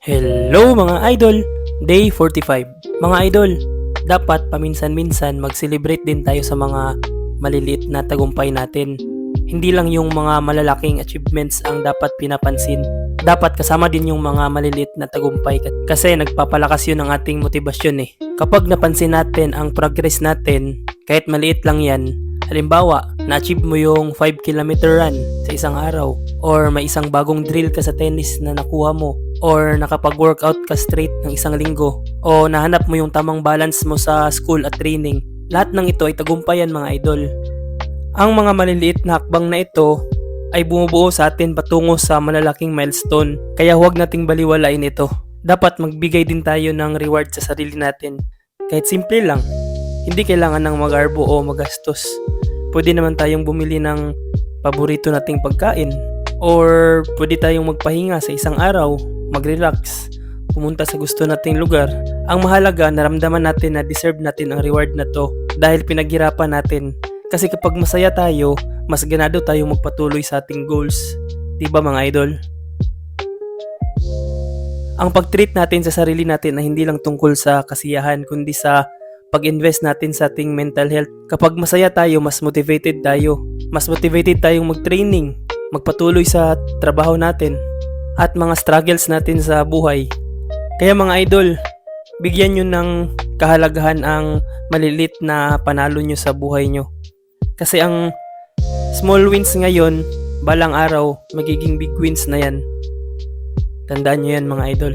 Hello mga idol! Day 45. Mga idol, dapat paminsan-minsan mag-celebrate din tayo sa mga maliliit na tagumpay natin. Hindi lang yung mga malalaking achievements ang dapat pinapansin. Dapat kasama din yung mga maliliit na tagumpay kasi nagpapalakas yun ng ating motibasyon eh. Kapag napansin natin ang progress natin, kahit maliit lang yan, halimbawa, na-achieve mo yung 5 kilometer run sa isang araw, or may isang bagong drill ka sa tennis na nakuha mo, or nakapag-workout ka straight ng isang linggo, o nahanap mo yung tamang balance mo sa school at training. Lahat ng ito ay tagumpayan mga idol. Ang mga maliliit na hakbang na ito ay bumubuo sa atin patungo sa malalaking milestone, kaya huwag nating baliwalain ito. Dapat magbigay din tayo ng reward sa sarili natin. Kahit simple lang, hindi kailangan ng magarbo o magastos. Pwede naman tayong bumili ng paborito nating pagkain, or pwede tayong magpahinga sa isang araw, mag-relax, pumunta sa gusto nating lugar. Ang mahalaga, naramdaman natin na deserve natin ang reward na to dahil pinaghirapan natin. Kasi kapag masaya tayo, mas ganado tayong magpatuloy sa ating goals. Diba mga idol? Ang pag-treat natin sa sarili natin ay hindi lang tungkol sa kasiyahan, kundi sa pag-invest natin sa ating mental health. Kapag masaya tayo, mas motivated tayo. Mas motivated tayong mag-training, magpatuloy sa trabaho natin, at mga struggles natin sa buhay. Kaya mga idol, bigyan nyo ng kahalagahan ang malilit na panalo nyo sa buhay nyo. Kasi ang small wins ngayon, balang araw, magiging big wins na yan. Tandaan nyo yan mga idol.